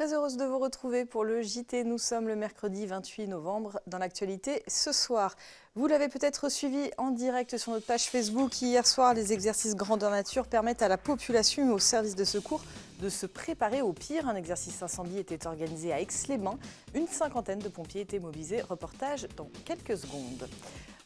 Très heureuse de vous retrouver pour le JT. Nous sommes le mercredi 28 novembre dans l'actualité ce soir. Vous l'avez peut-être suivi en direct sur notre page Facebook. Hier soir, les exercices grandeur nature permettent à la population et aux services de secours de se préparer au pire. Un exercice incendie était organisé à Aix-les-Bains. Une cinquantaine de pompiers étaient mobilisés. Reportage dans quelques secondes.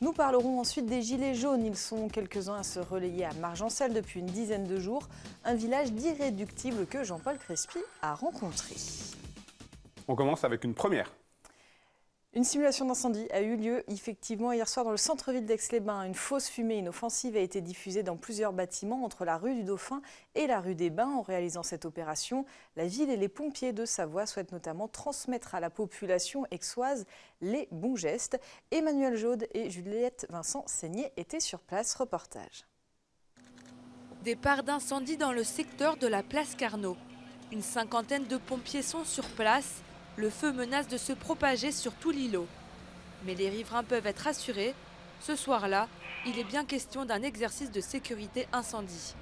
Nous parlerons ensuite des Gilets jaunes. Ils sont quelques-uns à se relayer à Margencel depuis une dizaine de jours. Un village d'irréductibles que Jean-Paul Crespi a rencontré. On commence avec une première. Une simulation d'incendie a eu lieu effectivement hier soir dans le centre-ville d'Aix-les-Bains. Une fausse fumée inoffensive a été diffusée dans plusieurs bâtiments entre la rue du Dauphin et la rue des Bains. En réalisant cette opération, la ville et les pompiers de Savoie souhaitent notamment transmettre à la population aixoise les bons gestes. Emmanuel Jaude et Juliette Vincent-Seigné étaient sur place. Reportage. Départ d'incendie dans le secteur de la place Carnot. Une cinquantaine de pompiers sont sur place. Le feu menace de se propager sur tout l'îlot. Mais les riverains peuvent être rassurés. Ce soir-là, il est bien question d'un exercice de sécurité incendie.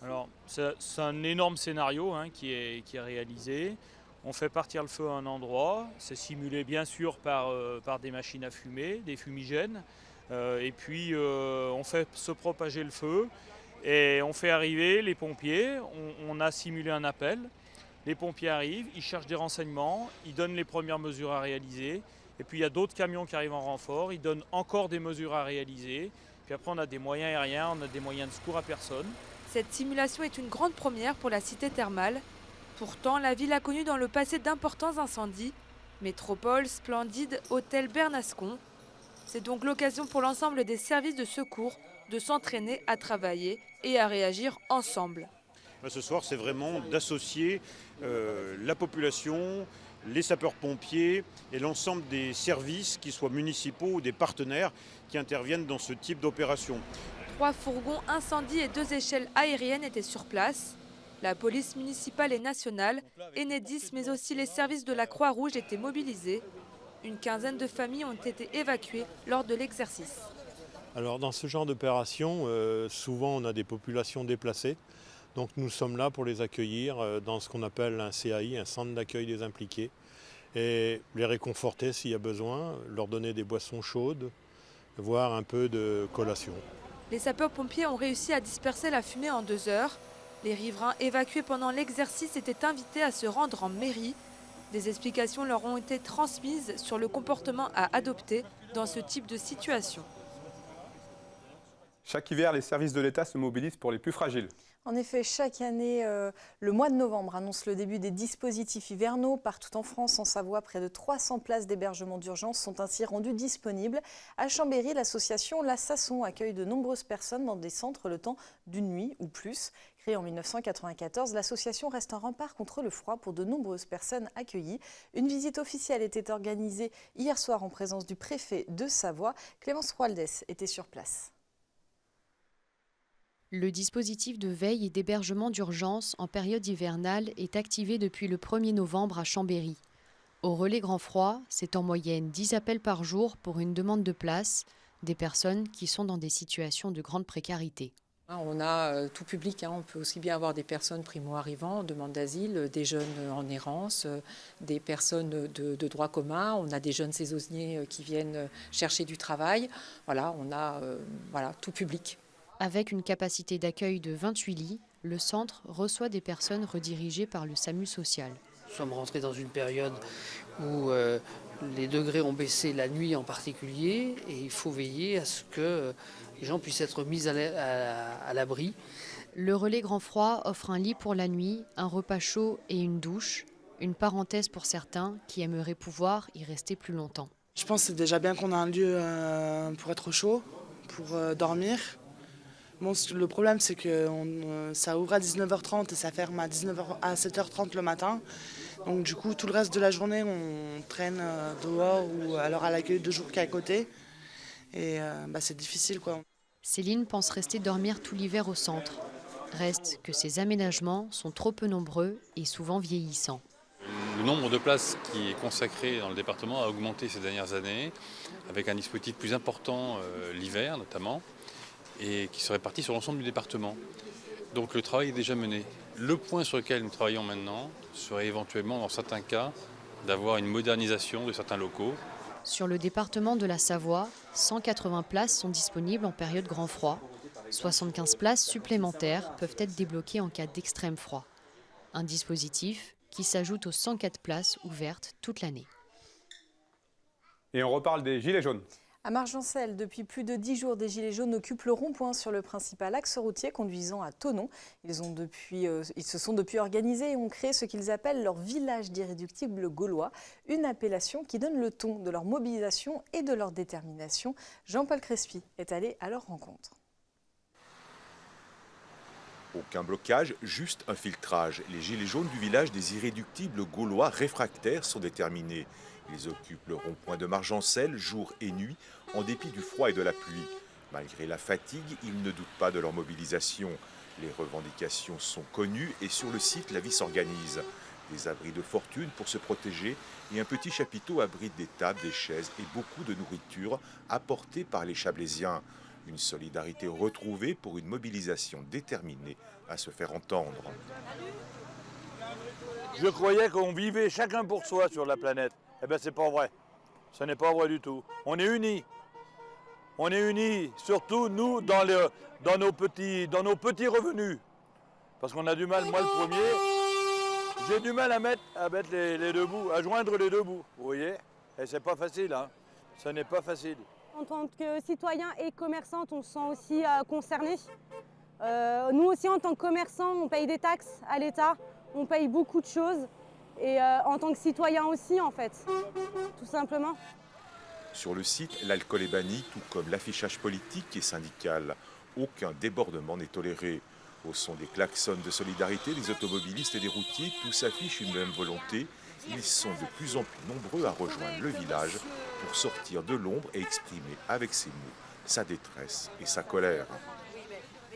Alors, c'est un énorme scénario qui est réalisé. On fait partir le feu à un endroit. C'est simulé bien sûr par des machines à fumer, des fumigènes. Et puis, on fait se propager le feu. Et on fait arriver les pompiers. On a simulé un appel. Les pompiers arrivent, ils cherchent des renseignements, ils donnent les premières mesures à réaliser. Et puis il y a d'autres camions qui arrivent en renfort, ils donnent encore des mesures à réaliser. Puis après on a des moyens aériens, on a des moyens de secours à personne. Cette simulation est une grande première pour la cité thermale. Pourtant, la ville a connu dans le passé d'importants incendies. Métropole, Splendide, Hôtel Bernascon. C'est donc l'occasion pour l'ensemble des services de secours de s'entraîner à travailler et à réagir ensemble. Ce soir, c'est vraiment d'associer la population, les sapeurs-pompiers et l'ensemble des services, qu'ils soient municipaux ou des partenaires, qui interviennent dans ce type d'opération. 3 fourgons incendie et 2 échelles aériennes étaient sur place. La police municipale et nationale, Enedis, mais aussi les services de la Croix-Rouge étaient mobilisés. Une quinzaine de familles ont été évacuées lors de l'exercice. Alors dans ce genre d'opération, souvent on a des populations déplacées. Donc nous sommes là pour les accueillir dans ce qu'on appelle un CAI, un centre d'accueil des impliqués, et les réconforter s'il y a besoin, leur donner des boissons chaudes, voire un peu de collation. Les sapeurs-pompiers ont réussi à disperser la fumée en 2 heures. Les riverains évacués pendant l'exercice étaient invités à se rendre en mairie. Des explications leur ont été transmises sur le comportement à adopter dans ce type de situation. Chaque hiver, les services de l'État se mobilisent pour les plus fragiles. En effet, chaque année, le mois de novembre annonce le début des dispositifs hivernaux. Partout en France, en Savoie, près de 300 places d'hébergement d'urgence sont ainsi rendues disponibles. À Chambéry, l'association La Sasson accueille de nombreuses personnes dans des centres le temps d'une nuit ou plus. Créée en 1994, l'association reste un rempart contre le froid pour de nombreuses personnes accueillies. Une visite officielle était organisée hier soir en présence du préfet de Savoie. Clémence Roaldès était sur place. Le dispositif de veille et d'hébergement d'urgence en période hivernale est activé depuis le 1er novembre à Chambéry. Au relais Grand Froid, c'est en moyenne 10 appels par jour pour une demande de place, des personnes qui sont dans des situations de grande précarité. On a tout public, on peut aussi bien avoir des personnes primo-arrivants, en demande d'asile, des jeunes en errance, des personnes de droit commun, on a des jeunes saisonniers qui viennent chercher du travail. Voilà, on a tout public. Avec une capacité d'accueil de 28 lits, le centre reçoit des personnes redirigées par le SAMU social. Nous sommes rentrés dans une période où les degrés ont baissé la nuit en particulier et il faut veiller à ce que les gens puissent être mis à l'abri. Le relais Grand Froid offre un lit pour la nuit, un repas chaud et une douche. Une parenthèse pour certains qui aimeraient pouvoir y rester plus longtemps. Je pense que c'est déjà bien qu'on a un lieu pour être chaud, pour dormir. Bon, le problème, c'est que ça ouvre à 19h30 et ça ferme à 7h30 le matin. Donc du coup, tout le reste de la journée, on traîne dehors ou alors à l'accueil de jour qui est à côté. Et c'est difficile, quoi. Céline pense rester dormir tout l'hiver au centre. Reste que ces aménagements sont trop peu nombreux et souvent vieillissants. Le nombre de places qui est consacré dans le département a augmenté ces dernières années, avec un dispositif plus important l'hiver notamment, et qui se répartit sur l'ensemble du département. Donc le travail est déjà mené. Le point sur lequel nous travaillons maintenant serait éventuellement, dans certains cas, d'avoir une modernisation de certains locaux. Sur le département de la Savoie, 180 places sont disponibles en période grand froid. 75 places supplémentaires peuvent être débloquées en cas d'extrême froid. Un dispositif qui s'ajoute aux 104 places ouvertes toute l'année. Et on reparle des gilets jaunes. À Margencel, depuis plus de 10 jours, des gilets jaunes occupent le rond-point sur le principal axe routier conduisant à Thonon. Ils se sont depuis organisés et ont créé ce qu'ils appellent leur village d'irréductibles gaulois, une appellation qui donne le ton de leur mobilisation et de leur détermination. Jean-Paul Crespi est allé à leur rencontre. Aucun blocage, juste un filtrage. Les gilets jaunes du village des irréductibles gaulois réfractaires sont déterminés. Ils occupent le rond-point de Margencel jour et nuit, en dépit du froid et de la pluie. Malgré la fatigue, ils ne doutent pas de leur mobilisation. Les revendications sont connues et sur le site, la vie s'organise. Des abris de fortune pour se protéger et un petit chapiteau abrite des tables, des chaises et beaucoup de nourriture apportée par les Chablaisiens. Une solidarité retrouvée pour une mobilisation déterminée à se faire entendre. Je croyais qu'on vivait chacun pour soi sur la planète. Eh bien, c'est pas vrai. Ce n'est pas vrai du tout. On est unis. On est unis, surtout nous, dans nos petits revenus. Parce qu'on a du mal, moi le premier, j'ai du mal à mettre les deux bouts, à joindre les deux bouts. Vous voyez? Et c'est pas facile, hein. Ce n'est pas facile. En tant que citoyen et commerçante, on se sent aussi concerné. Nous aussi, en tant que commerçants, on paye des taxes à l'État, on paye beaucoup de choses. Et en tant que citoyen aussi, en fait, tout simplement. Sur le site, l'alcool est banni, tout comme l'affichage politique et syndical. Aucun débordement n'est toléré. Au son des klaxons de solidarité, les automobilistes et les routiers, tous affichent une même volonté. Ils sont de plus en plus nombreux à rejoindre le village pour sortir de l'ombre et exprimer avec ses mots sa détresse et sa colère.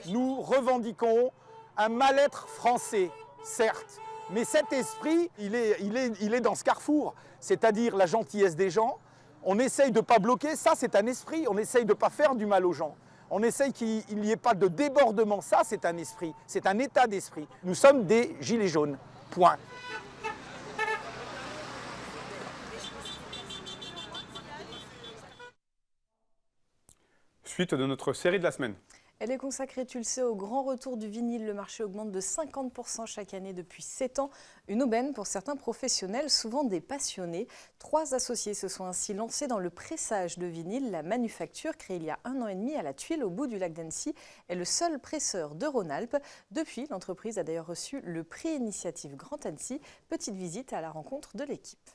Nous revendiquons un mal-être français, certes, mais cet esprit, il est dans ce carrefour, c'est-à-dire la gentillesse des gens. On essaye de ne pas bloquer, ça c'est un esprit, on essaye de ne pas faire du mal aux gens. On essaye qu'il n'y ait pas de débordement, ça c'est un esprit, c'est un état d'esprit. Nous sommes des gilets jaunes, point. Suite de notre série de la semaine. Elle est consacrée, tu le sais, au grand retour du vinyle. Le marché augmente de 50% chaque année depuis 7 ans. Une aubaine pour certains professionnels, souvent des passionnés. 3 associés se sont ainsi lancés dans le pressage de vinyle. La manufacture, créée il y a 1 an et demi à la Tuile, au bout du lac d'Annecy, est le seul presseur de Rhône-Alpes. Depuis, l'entreprise a d'ailleurs reçu le prix Initiative Grand Annecy. Petite visite à la rencontre de l'équipe.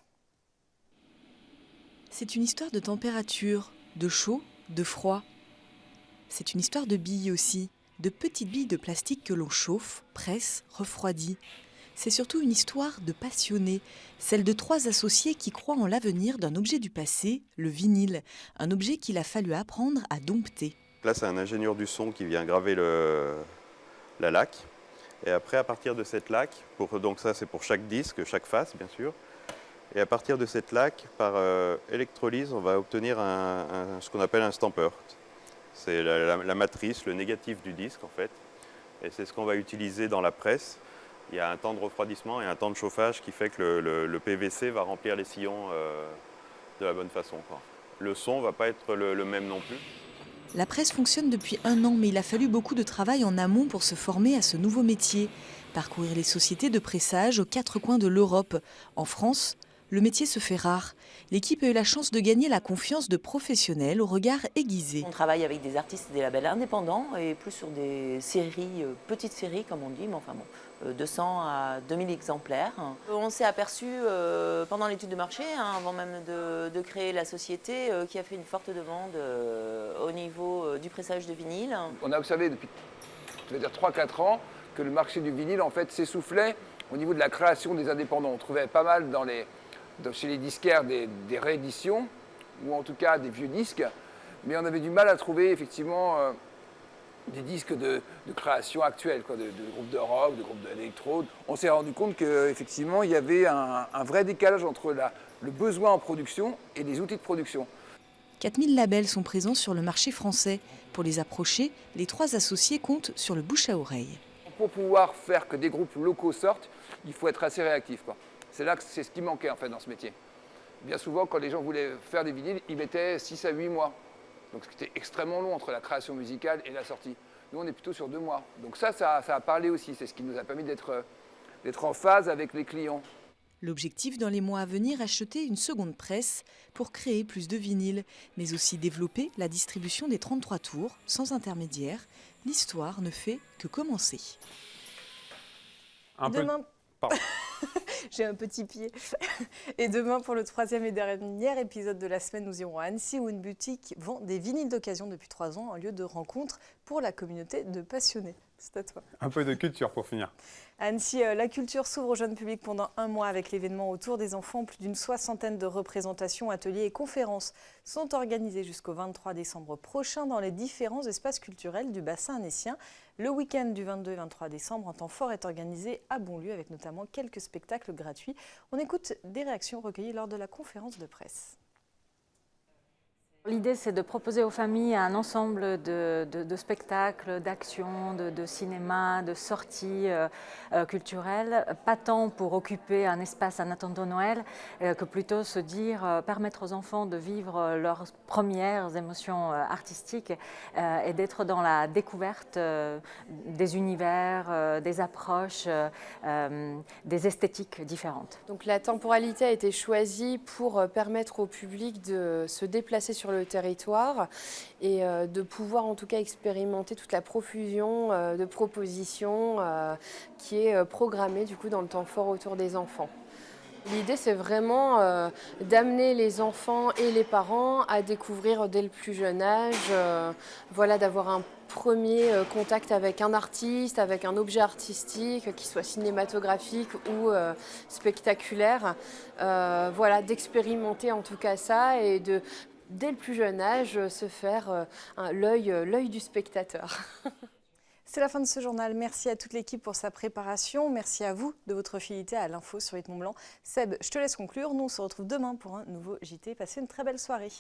C'est une histoire de température, de chaud, de froid. C'est une histoire de billes aussi, de petites billes de plastique que l'on chauffe, presse, refroidit. C'est surtout une histoire de passionnés, celle de 3 associés qui croient en l'avenir d'un objet du passé, le vinyle, un objet qu'il a fallu apprendre à dompter. Là, c'est un ingénieur du son qui vient graver la laque. Et après, à partir de cette laque, donc ça c'est pour chaque disque, chaque face bien sûr, et à partir de cette laque, par électrolyse, on va obtenir ce qu'on appelle un stamper. C'est la matrice, le négatif du disque en fait. Et c'est ce qu'on va utiliser dans la presse. Il y a un temps de refroidissement et un temps de chauffage qui fait que le PVC va remplir les sillons de la bonne façon, quoi. Le son ne va pas être le même non plus. La presse fonctionne depuis 1 an, mais il a fallu beaucoup de travail en amont pour se former à ce nouveau métier. Parcourir les sociétés de pressage aux 4 coins de l'Europe. En France, le métier se fait rare. L'équipe a eu la chance de gagner la confiance de professionnels au regard aiguisé. On travaille avec des artistes et des labels indépendants et plus sur des séries, petites séries comme on dit, mais enfin bon, 200 à 2000 exemplaires. On s'est aperçu pendant l'étude de marché, avant même de créer la société, qui a fait une forte demande au niveau du pressage de vinyle. On a observé depuis 3-4 ans que le marché du vinyle en fait s'essoufflait au niveau de la création des indépendants. On trouvait pas mal chez les disquaires des rééditions, ou en tout cas des vieux disques, mais on avait du mal à trouver effectivement des disques de création actuelle, quoi, de groupes de rock, de groupes d'électro. On s'est rendu compte qu'effectivement il y avait un vrai décalage entre le besoin en production et les outils de production. 4000 labels sont présents sur le marché français. Pour les approcher, les 3 associés comptent sur le bouche à oreille. On pour pouvoir faire que des groupes locaux sortent, il faut être assez réactif, quoi. C'est là que c'est ce qui manquait en fait dans ce métier. Bien souvent, quand les gens voulaient faire des vinyles, ils mettaient 6 à 8 mois. Donc c'était extrêmement long entre la création musicale et la sortie. Nous, on est plutôt sur 2 mois. Donc ça a parlé aussi. C'est ce qui nous a permis d'être en phase avec les clients. L'objectif dans les mois à venir, acheter une seconde presse pour créer plus de vinyles, mais aussi développer la distribution des 33 tours sans intermédiaire. L'histoire ne fait que commencer. Demain... J'ai un petit pied. Et demain, pour le 3e et dernier épisode de la semaine, nous irons à Annecy où une boutique vend des vinyles d'occasion depuis 3 ans, un lieu de rencontre pour la communauté de passionnés. C'est à toi. Un peu de culture pour finir. À Annecy, la culture s'ouvre au jeune public pendant 1 mois avec l'événement autour des enfants. Plus d'une 60aine de représentations, ateliers et conférences sont organisés jusqu'au 23 décembre prochain dans les différents espaces culturels du bassin annécien. Le week-end du 22 et 23 décembre, un temps fort est organisé à Bonlieu avec notamment quelques spectacles gratuits. On écoute des réactions recueillies lors de la conférence de presse. L'idée, c'est de proposer aux familles un ensemble de spectacles, d'actions, de cinéma, de sorties culturelles, pas tant pour occuper un espace en attendant Noël, que plutôt se dire, permettre aux enfants de vivre leurs premières émotions artistiques et d'être dans la découverte des univers, des approches, des esthétiques différentes. Donc la temporalité a été choisie pour permettre au public de se déplacer sur le territoire et de pouvoir en tout cas expérimenter toute la profusion de propositions qui est programmée du coup dans le temps fort autour des enfants. L'idée, c'est vraiment d'amener les enfants et les parents à découvrir dès le plus jeune âge, voilà, d'avoir un premier contact avec un artiste, avec un objet artistique, qu'il soit cinématographique ou spectaculaire, voilà, d'expérimenter en tout cas ça et de dès le plus jeune âge, se faire l'œil du spectateur. C'est la fin de ce journal. Merci à toute l'équipe pour sa préparation. Merci à vous de votre fidélité à l'info sur 8 Mont Blanc. Seb, je te laisse conclure. Nous, on se retrouve demain pour un nouveau JT. Passez une très belle soirée.